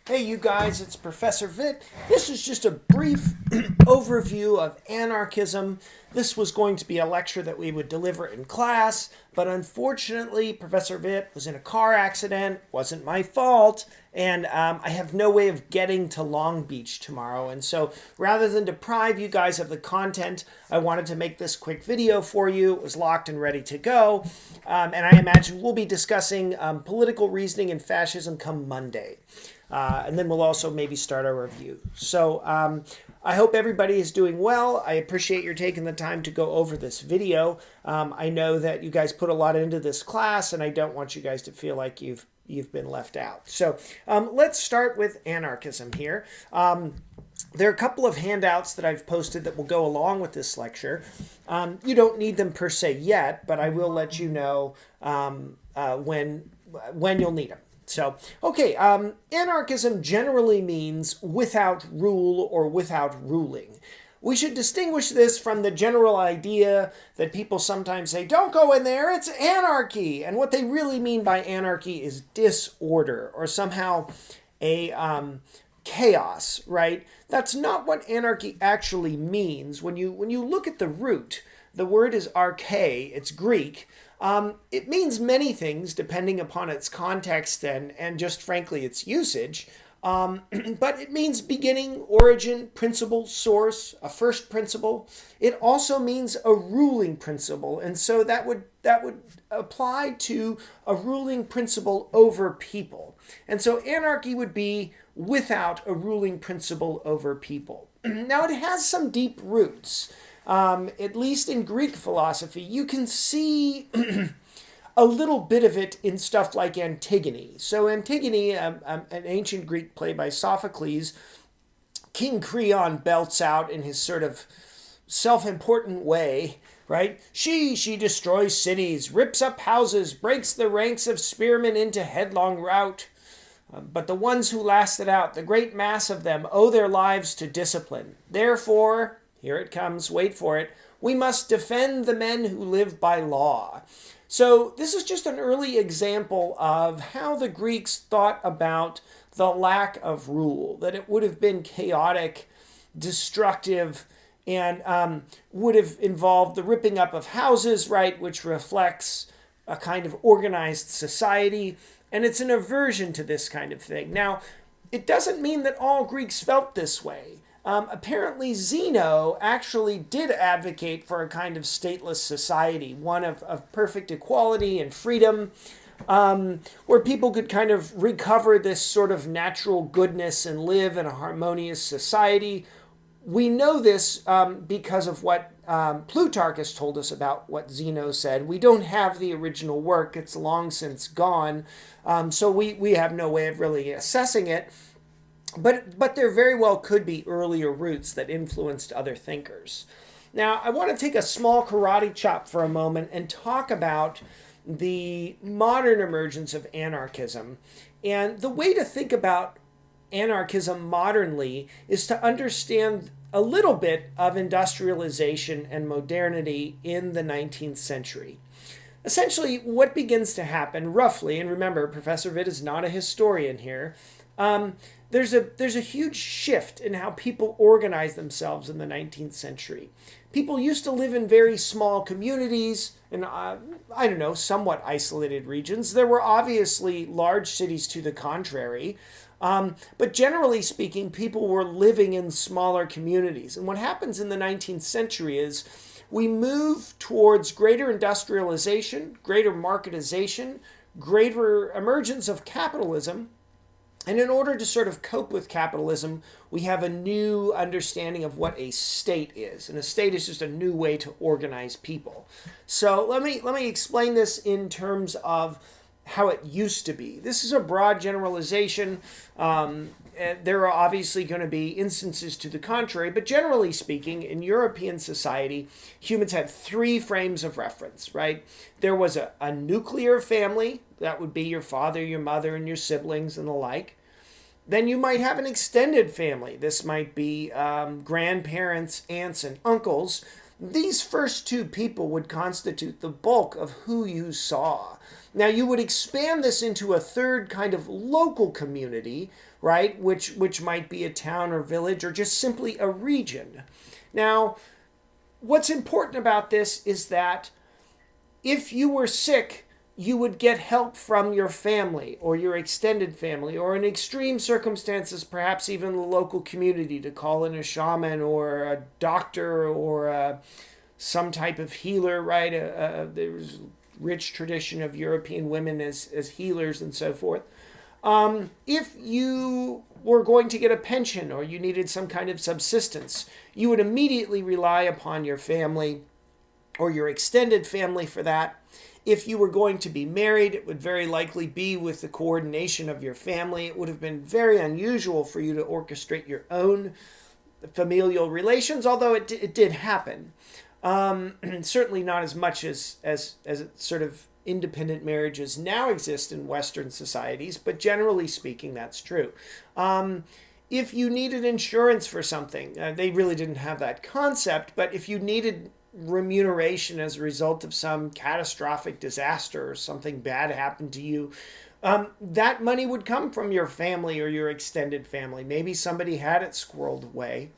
Hey, you guys, it's Professor Vitt. This is just a brief overview of anarchism. This was going to be a lecture that we would deliver in class, but unfortunately, Professor Vitt was in a car accident. Wasn't my fault. And I have no way of getting to Long Beach tomorrow. And so rather than deprive you guys of the content, I wanted to make this quick video for you. It was locked and ready to go. And I imagine we'll be discussing political reasoning and fascism come Monday. And then we'll also maybe start our review. So I hope everybody is doing well. I appreciate your taking the time to go over this video. I know that you guys put a lot into this class, and I don't want you guys to feel like you've been left out. So let's start with anarchism here. There are a couple of handouts that I've posted that will go along with this lecture. You don't need them per se yet, but I will let you know when you'll need them. So, okay, anarchism generally means without rule or without ruling. We should distinguish this from the general idea that people sometimes say, don't go in there, it's anarchy. And what they really mean by anarchy is disorder or somehow a chaos, right? That's not what anarchy actually means. When you look at the root, the word is arche, it's Greek. It means many things depending upon its context and just frankly its usage. But it means beginning, origin, principle, source, a first principle. It also means a ruling principle, and so that would apply to a ruling principle over people. And so anarchy would be without a ruling principle over people. Now it has some deep roots. At least in Greek philosophy, you can see a little bit of it in stuff like Antigone. So Antigone, an ancient Greek play by Sophocles, King Creon belts out in his sort of self-important way, right? She destroys cities, rips up houses, breaks the ranks of spearmen into headlong rout. But the ones who lasted out, the great mass of them, owe their lives to discipline. Therefore, here it comes, wait for it, we must defend the men who live by law. So this is just an early example of how the Greeks thought about the lack of rule, that it would have been chaotic, destructive, and would have involved the ripping up of houses, right, which reflects a kind of organized society, and it's an aversion to this kind of thing. Now, it doesn't mean that all Greeks felt this way. Apparently Zeno actually did advocate for a kind of stateless society, one of perfect equality and freedom, where people could kind of recover this sort of natural goodness and live in a harmonious society. We know this because of what Plutarch has told us about what Zeno said. We don't have the original work. It's long since gone, so we have no way of really assessing it. But there very well could be earlier roots that influenced other thinkers. Now, I want to take a small karate chop for a moment and talk about the modern emergence of anarchism. And the way to think about anarchism modernly is to understand a little bit of industrialization and modernity in the 19th century. Essentially, what begins to happen, roughly, and remember, Professor Vitt is not a historian here, there's a huge shift in how people organize themselves in the 19th century. People used to live in very small communities in, somewhat isolated regions. There were obviously large cities to the contrary. But generally speaking, people were living in smaller communities. And what happens in the 19th century is we move towards greater industrialization, greater marketization, greater emergence of capitalism. And in order to sort of cope with capitalism, we have a new understanding of what a state is. And a state is just a new way to organize people. So let me explain this in terms of how it used to be. This is a broad generalization. There are obviously going to be instances to the contrary, but generally speaking, in European society, humans had three frames of reference, right? There was a nuclear family, that would be your father, your mother, and your siblings and the like. Then you might have an extended family. This might be grandparents, aunts, and uncles. These first two people would constitute the bulk of who you saw. Now you would expand this into a third kind of local community, right, which might be a town or village or just simply a region. Now, what's important about this is that if you were sick, you would get help from your family or your extended family, or in extreme circumstances, perhaps even the local community, to call in a shaman or a doctor or some type of healer, right? There's rich tradition of European women as healers and so forth. If you were going to get a pension or you needed some kind of subsistence, you would immediately rely upon your family or your extended family for that. If you were going to be married, it would very likely be with the coordination of your family. It would have been very unusual for you to orchestrate your own familial relations, although it did happen. Certainly not as much as sort of independent marriages now exist in Western societies, but generally speaking, that's true. If you needed insurance for something, they really didn't have that concept, but if you needed remuneration as a result of some catastrophic disaster or something bad happened to you, that money would come from your family or your extended family. Maybe somebody had it squirreled away.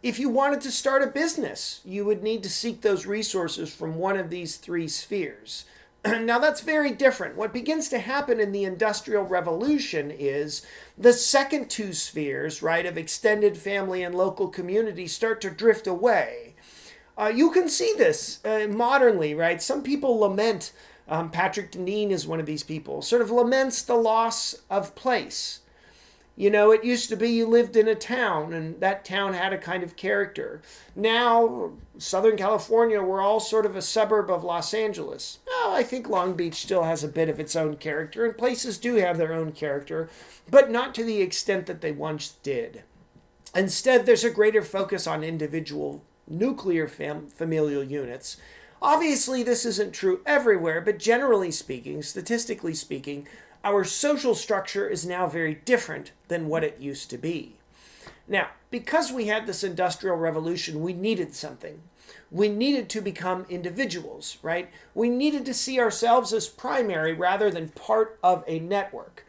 If you wanted to start a business, you would need to seek those resources from one of these three spheres. Now that's very different. What begins to happen in the Industrial Revolution is the second two spheres, right, of extended family and local community start to drift away. You can see this modernly, right? Some people lament, Patrick Deneen is one of these people, sort of laments the loss of place. You know, it used to be you lived in a town and that town had a kind of character. Now, Southern California, we're all sort of a suburb of Los Angeles. Well, I think Long Beach still has a bit of its own character, and places do have their own character, but not to the extent that they once did. Instead, there's a greater focus on individual nuclear familial units. Obviously, this isn't true everywhere, but generally speaking, statistically speaking, our social structure is now very different than what it used to be. Now, because we had this Industrial Revolution, we needed something. We needed to become individuals, right? We needed to see ourselves as primary rather than part of a network.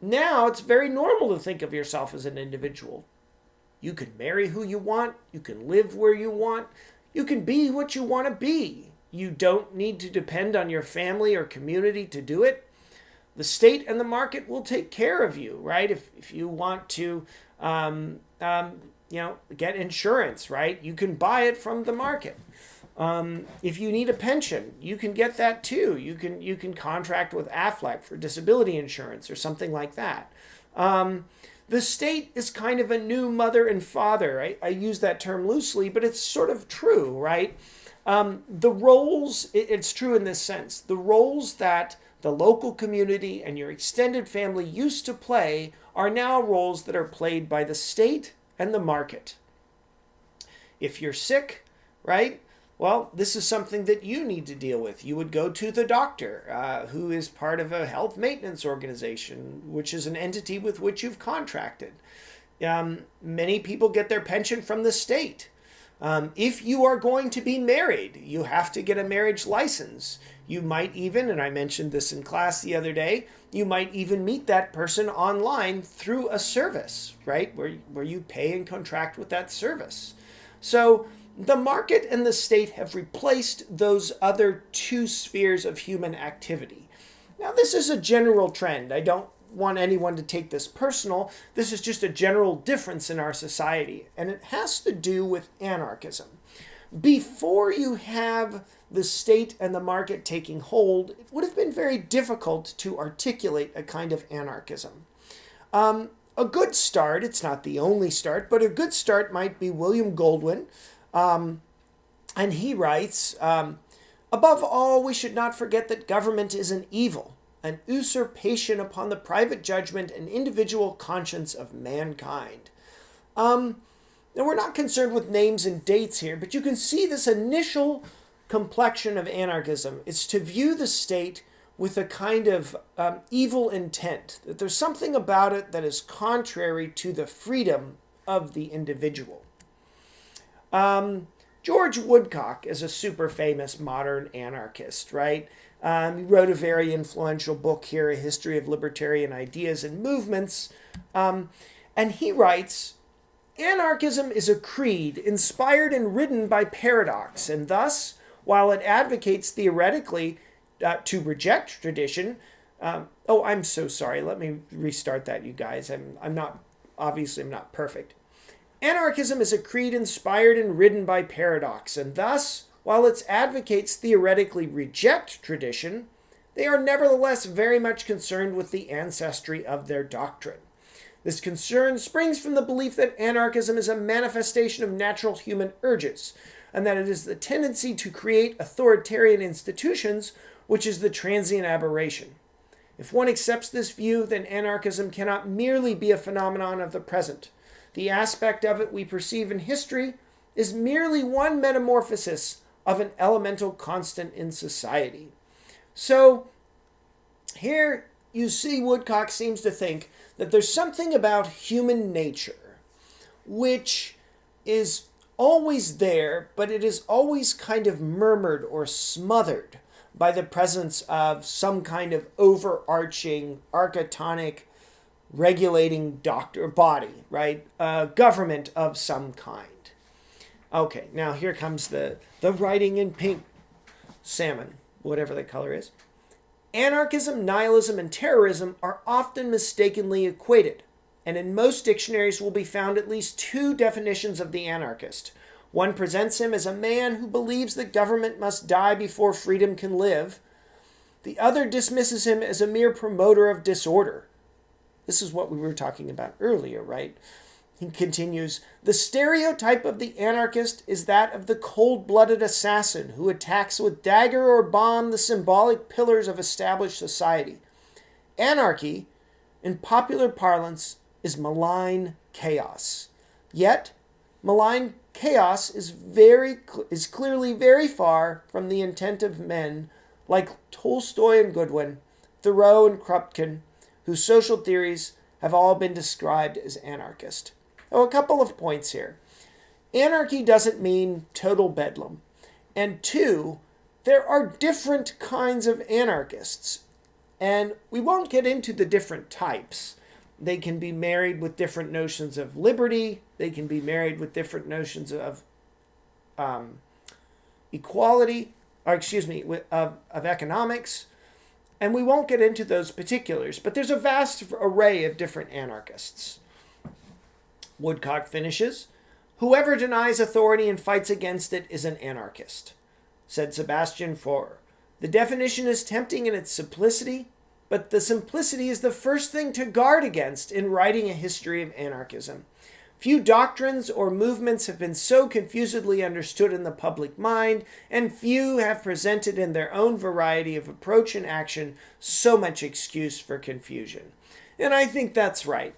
Now, it's very normal to think of yourself as an individual. You can marry who you want. You can live where you want. You can be what you want to be. You don't need to depend on your family or community to do it. The state and the market will take care of you, right? If you want to, get insurance, right? You can buy it from the market. If you need a pension, you can get that too. You can contract with Aflac for disability insurance or something like that. The state is kind of a new mother and father. I use that term loosely, but it's sort of true, right? The roles, it's true in this sense, the roles that the local community and your extended family used to play are now roles that are played by the state and the market. If you're sick, right? Well, this is something that you need to deal with. You would go to the doctor, who is part of a health maintenance organization, which is an entity with which you've contracted. Many people get their pension from the state. If you are going to be married, you have to get a marriage license. You might even, and I mentioned this in class the other day, you might even meet that person online through a service, right? Where you pay and contract with that service. So the market and the state have replaced those other two spheres of human activity. Now, this is a general trend. I don't want anyone to take this personal. This is just a general difference in our society, and it has to do with anarchism. Before you have the state and the market taking hold, it would have been very difficult to articulate a kind of anarchism. A good start, it's not the only start, but a good start might be William Goldwyn, and he writes, above all, we should not forget that government is an evil, an usurpation upon the private judgment and individual conscience of mankind. Now, we're not concerned with names and dates here, but you can see this initial complexion of anarchism. It's to view the state with a kind of evil intent, that there's something about it that is contrary to the freedom of the individual. George Woodcock is a super famous modern anarchist, right? He wrote a very influential book here, A History of Libertarian Ideas and Movements. And he writes, anarchism is a creed inspired and ridden by paradox, and thus, while it advocates theoretically to reject tradition, oh, I'm so sorry. Let me restart that, you guys. I'm not perfect. Anarchism is a creed inspired and ridden by paradox, and thus, while its advocates theoretically reject tradition, they are nevertheless very much concerned with the ancestry of their doctrine. This concern springs from the belief that anarchism is a manifestation of natural human urges, and that it is the tendency to create authoritarian institutions which is the transient aberration. If one accepts this view, then anarchism cannot merely be a phenomenon of the present. The aspect of it we perceive in history is merely one metamorphosis of an elemental constant in society. So here you see Woodcock seems to think that there's something about human nature which is always there, but it is always kind of murmured or smothered by the presence of some kind of overarching architectonic regulating body, right? Government of some kind. Okay, now here comes the writing in pink, salmon, whatever the color is. Anarchism, nihilism, and terrorism are often mistakenly equated, and in most dictionaries will be found at least two definitions of the anarchist. One presents him as a man who believes that government must die before freedom can live. The other dismisses him as a mere promoter of disorder. This is what we were talking about earlier, right? He continues, the stereotype of the anarchist is that of the cold-blooded assassin who attacks with dagger or bomb the symbolic pillars of established society. Anarchy, in popular parlance, is malign chaos. Yet, malign chaos is clearly very far from the intent of men like Tolstoy and Goodwin, Thoreau and Kropotkin, whose social theories have all been described as anarchist. Oh, a couple of points here. Anarchy doesn't mean total bedlam. And two, there are different kinds of anarchists. And we won't get into the different types. They can be married with different notions of liberty. They can be married with different notions of equality, of economics. And we won't get into those particulars, but there's a vast array of different anarchists. Woodcock finishes, whoever denies authority and fights against it is an anarchist. Said Sebastian Faure, the definition is tempting in its simplicity, but the simplicity is the first thing to guard against in writing a history of anarchism. Few doctrines or movements have been so confusedly understood in the public mind, and few have presented in their own variety of approach and action so much excuse for confusion. And I think that's right.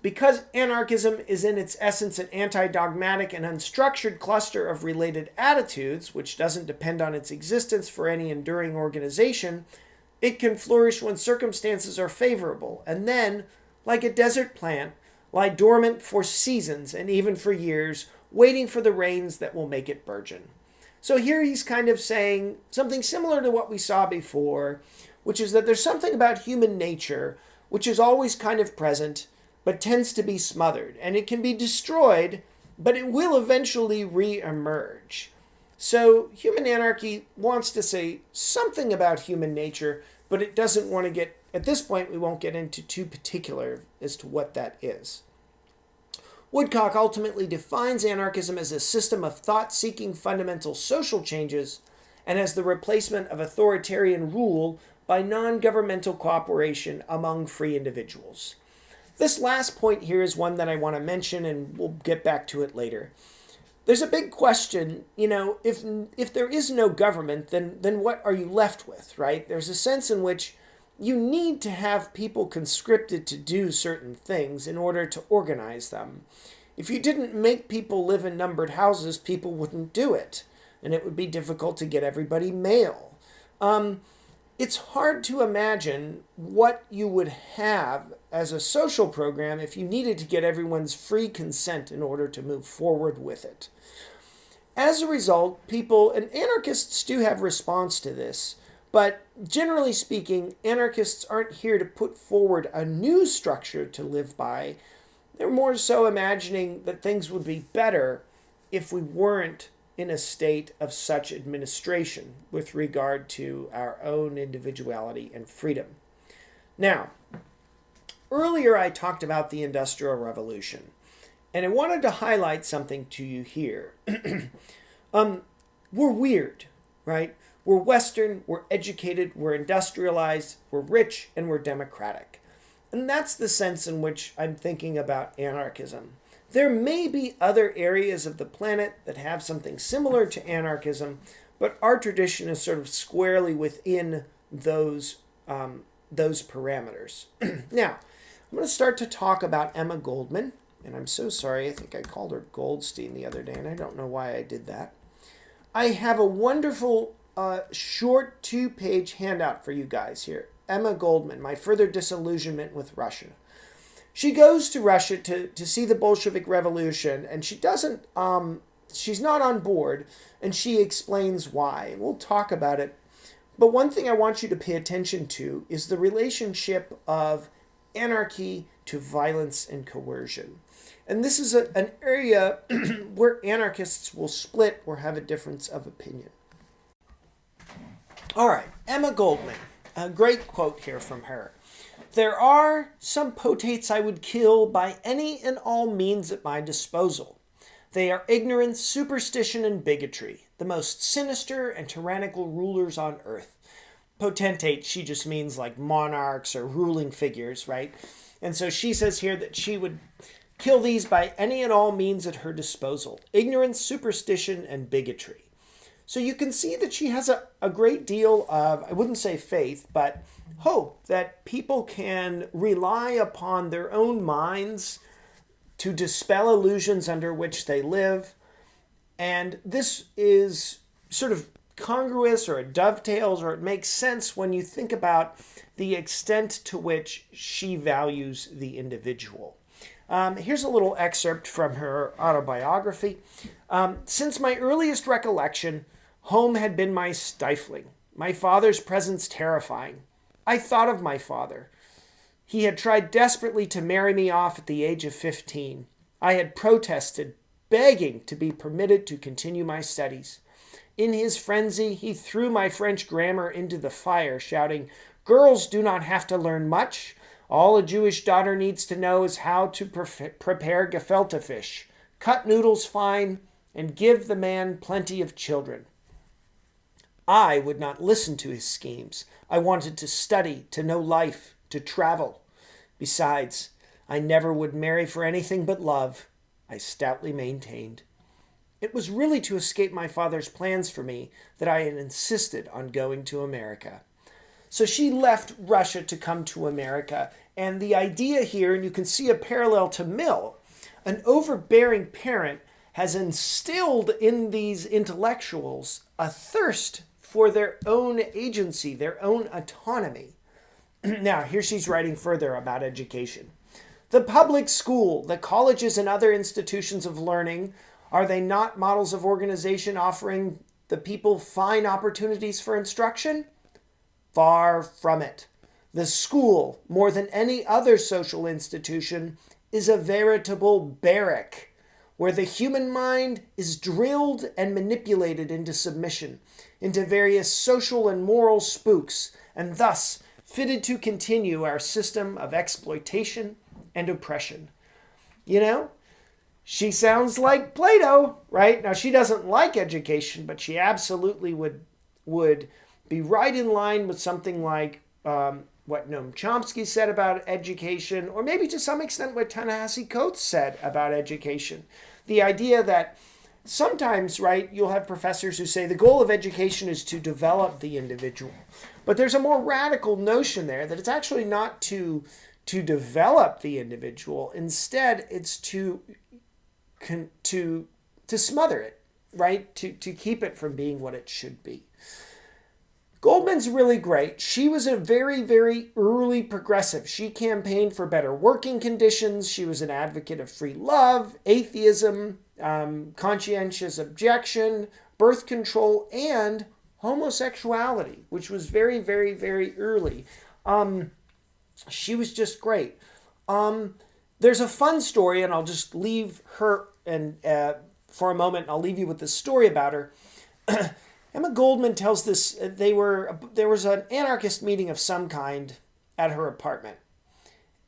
Because anarchism is in its essence an anti-dogmatic and unstructured cluster of related attitudes, which doesn't depend on its existence for any enduring organization, it can flourish when circumstances are favorable, and then, like a desert plant, lie dormant for seasons and even for years, waiting for the rains that will make it burgeon. So here he's kind of saying something similar to what we saw before, which is that there's something about human nature which is always kind of present, but tends to be smothered, and it can be destroyed, but it will eventually re-emerge. So human anarchy wants to say something about human nature, but it doesn't want to get, at this point we won't get into too particular as to what that is. Woodcock ultimately defines anarchism as a system of thought-seeking fundamental social changes and as the replacement of authoritarian rule by non-governmental cooperation among free individuals. This last point here is one that I want to mention, and we'll get back to it later. There's a big question, if there is no government, then what are you left with, right? There's a sense in which you need to have people conscripted to do certain things in order to organize them. If you didn't make people live in numbered houses, people wouldn't do it, and it would be difficult to get everybody mail. It's hard to imagine what you would have as a social program if you needed to get everyone's free consent in order to move forward with it. As a result, people, and anarchists do have response to this, but generally speaking, anarchists aren't here to put forward a new structure to live by. They're more so imagining that things would be better if we weren't in a state of such administration with regard to our own individuality and freedom. Now, earlier I talked about the Industrial Revolution, and I wanted to highlight something to you here. We're weird, right? We're Western, we're educated, we're industrialized, we're rich, and we're democratic. And that's the sense in which I'm thinking about anarchism. There may be other areas of the planet that have something similar to anarchism, but our tradition is sort of squarely within those parameters. Now, I'm going to start to talk about Emma Goldman, and I'm so sorry, I think I called her Goldstein the other day, and I don't know why I did that. I have a wonderful short 2-page handout for you guys here. Emma Goldman, My Further Disillusionment with Russia. She goes to Russia to see the Bolshevik Revolution, and she doesn't, she's not on board, and she explains why. We'll talk about it. But one thing I want you to pay attention to is the relationship of anarchy to violence and coercion. And this is an area where anarchists will split or have a difference of opinion. All right, Emma Goldman, a great quote here from her. There are some potates I would kill by any and all means at my disposal. They are ignorance, superstition, and bigotry, the most sinister and tyrannical rulers on earth. Potentate, she just means like monarchs or ruling figures, right? And so she says here that she would kill these by any and all means at her disposal. Ignorance, superstition, and bigotry. So you can see that she has a great deal of, I wouldn't say faith, but hope that people can rely upon their own minds to dispel illusions under which they live. And this is sort of congruous, or it dovetails, or it makes sense when you think about the extent to which she values the individual. Here's a little excerpt from her autobiography. Since my earliest recollection, home had been my stifling, my father's presence terrifying. I thought of my father. He had tried desperately to marry me off at the age of 15. I had protested, begging to be permitted to continue my studies. In his frenzy, he threw my French grammar into the fire, shouting, "Girls do not have to learn much. All a Jewish daughter needs to know is how to prepare gefilte fish, cut noodles fine, and give the man plenty of children." I would not listen to his schemes. I wanted to study, to know life, to travel. Besides, I never would marry for anything but love, I stoutly maintained. It was really to escape my father's plans for me that I had insisted on going to America. So she left Russia to come to America. And the idea here, and you can see a parallel to Mill, an overbearing parent has instilled in these intellectuals a thirst for their own agency, their own autonomy. Now, here she's writing further about education. The public school, the colleges and other institutions of learning, are they not models of organization offering the people fine opportunities for instruction? Far from it. The school, more than any other social institution, is a veritable barrack, where the human mind is drilled and manipulated into submission, into various social and moral spooks, and thus fitted to continue our system of exploitation and oppression. You know, she sounds like Plato, right? Now, she doesn't like education, but she absolutely would be right in line with something like what Noam Chomsky said about education, or maybe to some extent what Ta-Nehisi Coates said about education. The idea that sometimes, right, you'll have professors who say the goal of education is to develop the individual. But there's a more radical notion there that it's actually not to develop the individual. Instead, it's to smother it, right? To keep it from being what it should be. Goldman's really great. She was a very, very early progressive. She campaigned for better working conditions. She was an advocate of free love, atheism, conscientious objection, birth control, and homosexuality, which was very, very, very early. She was just great. There's a fun story, and I'll just leave her and for a moment. I'll leave you with this story about her. Emma Goldman tells this. There was an anarchist meeting of some kind at her apartment,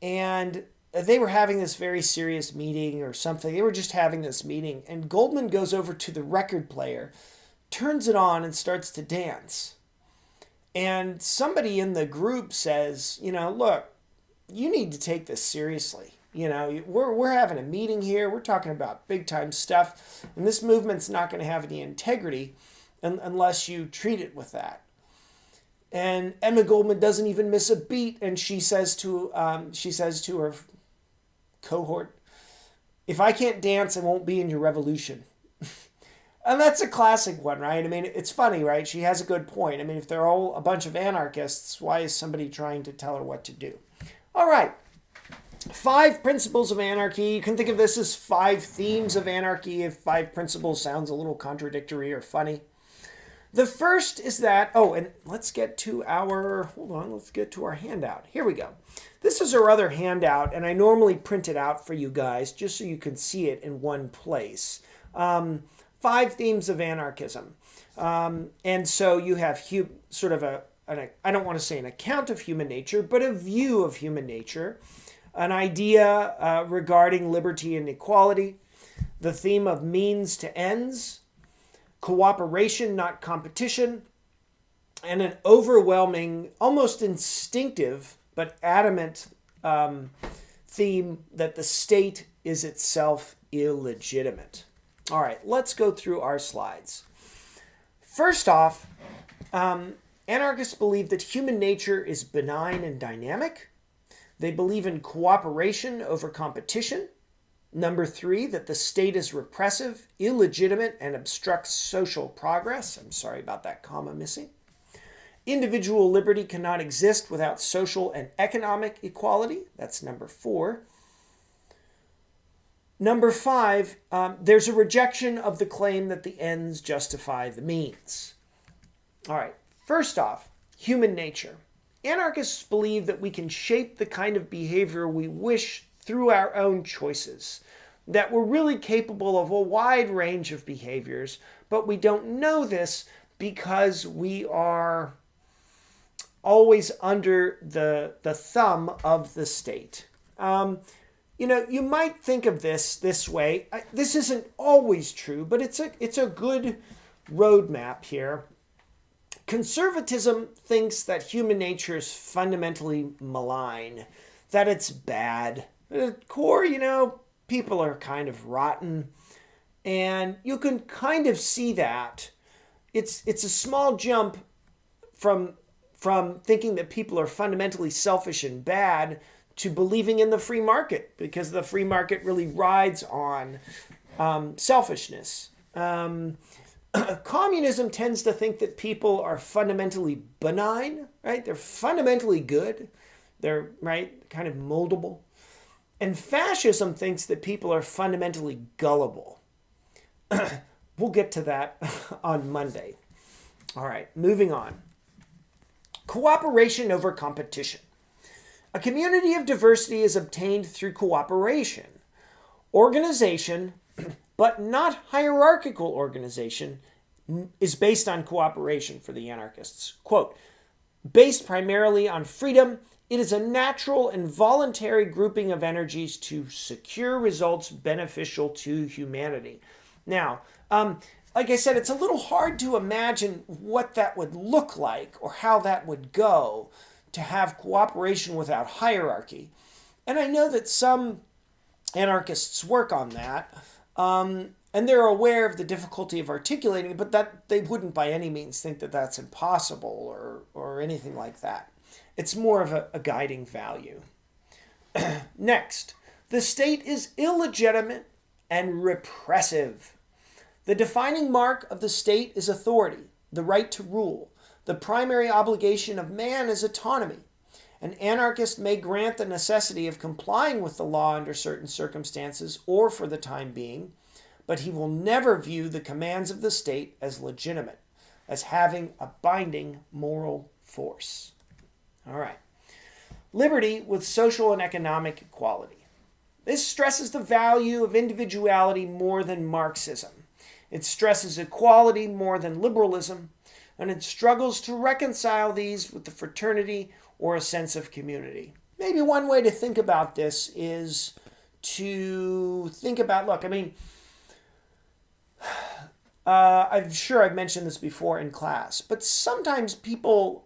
and they were having this very serious meeting or something. They were just having this meeting, and Goldman goes over to the record player, turns it on, and starts to dance. And somebody in the group says, look, you need to take this seriously. We're having a meeting here. We're talking about big time stuff, and this movement's not going to have any integrity unless you treat it with that. And Emma Goldman doesn't even miss a beat, and she says to her cohort, "If I can't dance, I won't be in your revolution." And that's a classic one, right? I mean, it's funny, right? She has a good point. I mean, if they're all a bunch of anarchists, why is somebody trying to tell her what to do? All right. 5 principles of anarchy. You can think of this as 5 themes of anarchy if 5 principles sounds a little contradictory or funny. The first is that, and let's get to our handout. Here we go. This is our other handout, and I normally print it out for you guys just so you can see it in one place. 5 themes of anarchism. And so you have sort of I don't want to say an account of human nature, but a view of human nature, an idea regarding liberty and equality, the theme of means to ends, cooperation, not competition, and an overwhelming, almost instinctive, but adamant theme that the state is itself illegitimate. All right, let's go through our slides. First off, anarchists believe that human nature is benign and dynamic. They believe in cooperation over competition. Number 3, that the state is repressive, illegitimate, and obstructs social progress. I'm sorry about that comma missing. Individual liberty cannot exist without social and economic equality. That's number 4. Number 5, there's a rejection of the claim that the ends justify the means. All right, first off, human nature. Anarchists believe that we can shape the kind of behavior we wish through our own choices, that we're really capable of a wide range of behaviors, but we don't know this because we are always under the thumb of the state. You might think of this way. This isn't always true, but it's a good roadmap here. Conservatism thinks that human nature is fundamentally malign, that it's bad. At the core, people are kind of rotten, and you can kind of see that. It's a small jump from thinking that people are fundamentally selfish and bad to believing in the free market, because the free market really rides on selfishness. Communism tends to think that people are fundamentally benign, right? They're fundamentally good. They're, right, kind of moldable. And fascism thinks that people are fundamentally gullible. We'll get to that on Monday. All right, moving on. Cooperation over competition. A community of diversity is obtained through cooperation. Organization, but not hierarchical organization, is based on cooperation for the anarchists. Quote, based primarily on freedom, it is a natural and voluntary grouping of energies to secure results beneficial to humanity. Now, like I said, it's a little hard to imagine what that would look like or how that would go to have cooperation without hierarchy. And I know that some anarchists work on that, and they're aware of the difficulty of articulating it, but that they wouldn't by any means think that that's impossible or anything like that. It's more of a guiding value. Next, the state is illegitimate and repressive. The defining mark of the state is authority, the right to rule. The primary obligation of man is autonomy. An anarchist may grant the necessity of complying with the law under certain circumstances or for the time being, but he will never view the commands of the state as legitimate, as having a binding moral force. All right. Liberty with social and economic equality. This stresses the value of individuality more than Marxism. It stresses equality more than liberalism, and it struggles to reconcile these with the fraternity or a sense of community. Maybe one way to think about this is to think about, look, I'm sure I've mentioned this before in class, but sometimes people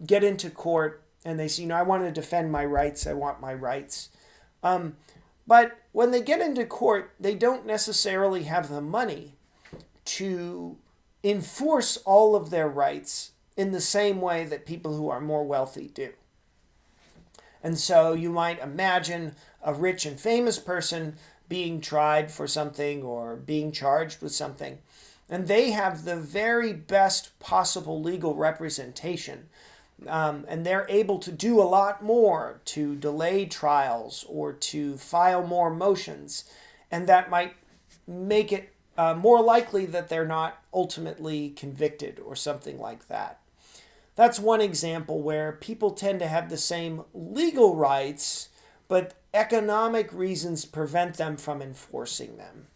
get into court and they say, I want to defend my rights, I want my rights. But when they get into court, they don't necessarily have the money to enforce all of their rights in the same way that people who are more wealthy do. And so you might imagine a rich and famous person being tried for something or being charged with something, and they have the very best possible legal representation. And they're able to do a lot more to delay trials or to file more motions. And that might make it more likely that they're not ultimately convicted or something like that. That's one example where people tend to have the same legal rights, but economic reasons prevent them from enforcing them.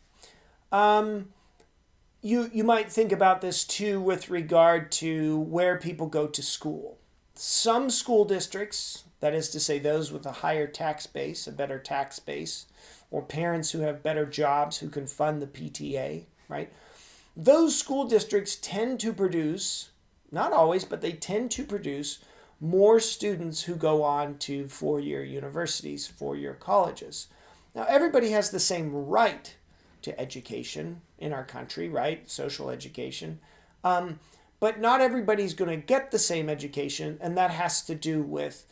You might think about this too with regard to where people go to school. Some school districts, that is to say those with a higher tax base, a better tax base, or parents who have better jobs who can fund the PTA, right? Those school districts tend to produce, not always, but they tend to produce more students who go on to four-year universities, four-year colleges. Now, everybody has the same right to education in our country, right? Social education. But not everybody's going to get the same education, and that has to do with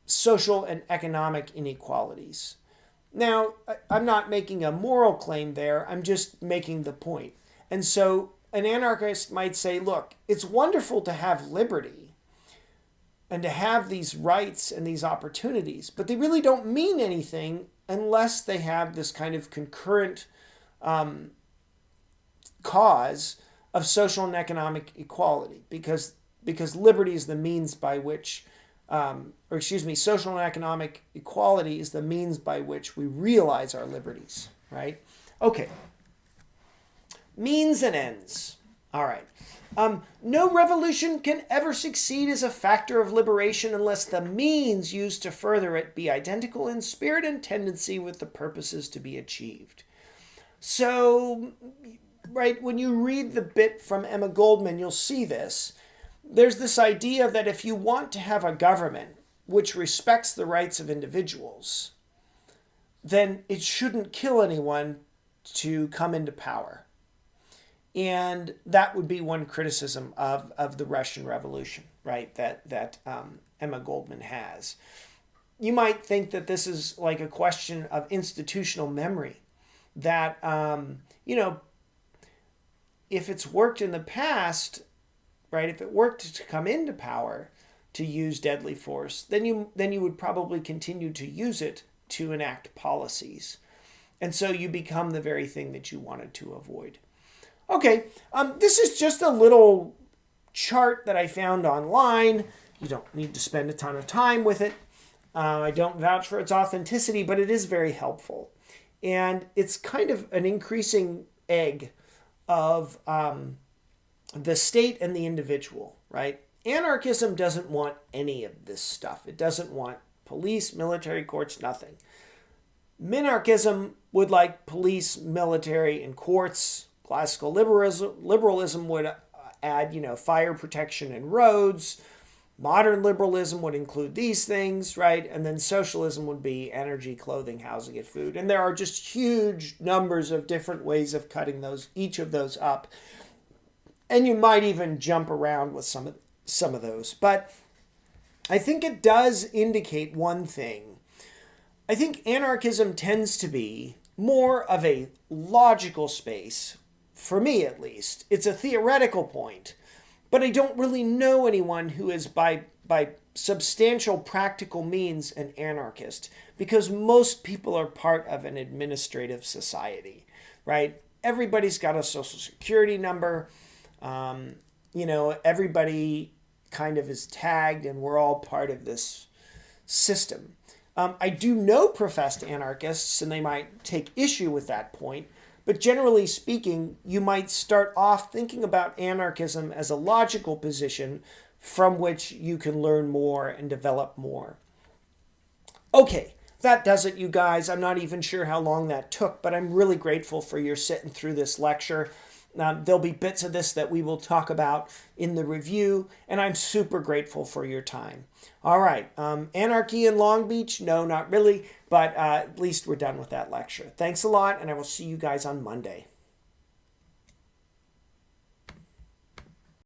social and economic inequalities. Now, I'm not making a moral claim there, I'm just making the point. And so an anarchist might say, look, it's wonderful to have liberty and to have these rights and these opportunities, but they really don't mean anything unless they have this kind of concurrent cause of social and economic equality, because liberty is the means by which, social and economic equality is the means by which we realize our liberties, right? Okay. Means and ends. All right. No revolution can ever succeed as a factor of liberation unless the means used to further it be identical in spirit and tendency with the purposes to be achieved. So, right, when you read the bit from Emma Goldman, you'll see this. There's this idea that if you want to have a government which respects the rights of individuals, then it shouldn't kill anyone to come into power. And that would be one criticism of the Russian Revolution, right, that Emma Goldman has. You might think that this is like a question of institutional memory, that, if it's worked in the past, right, if it worked to come into power to use deadly force, then you would probably continue to use it to enact policies. And so you become the very thing that you wanted to avoid. Okay, this is just a little chart that I found online. You don't need to spend a ton of time with it. I don't vouch for its authenticity, but it is very helpful. And it's kind of an increasing egg of the state and the individual, right? Anarchism doesn't want any of this stuff. It doesn't want police, military, courts, nothing. Minarchism would like police, military, and courts. Classical liberalism would add, fire protection and roads. Modern liberalism would include these things, right? And then socialism would be energy, clothing, housing, and food. And there are just huge numbers of different ways of cutting each of those up. And you might even jump around with some of those. But I think it does indicate one thing. I think anarchism tends to be more of a logical space, for me at least. It's a theoretical point. But I don't really know anyone who is by substantial practical means an anarchist, because most people are part of an administrative society, right? Everybody's got a social security number. Everybody kind of is tagged, and we're all part of this system. I do know professed anarchists, and they might take issue with that point, but generally speaking, you might start off thinking about anarchism as a logical position from which you can learn more and develop more. Okay, that does it, you guys. I'm not even sure how long that took, but I'm really grateful for your sitting through this lecture. There'll be bits of this that we will talk about in the review, and I'm super grateful for your time. All right, anarchy in Long Beach? No, not really, but at least we're done with that lecture. Thanks a lot, and I will see you guys on Monday.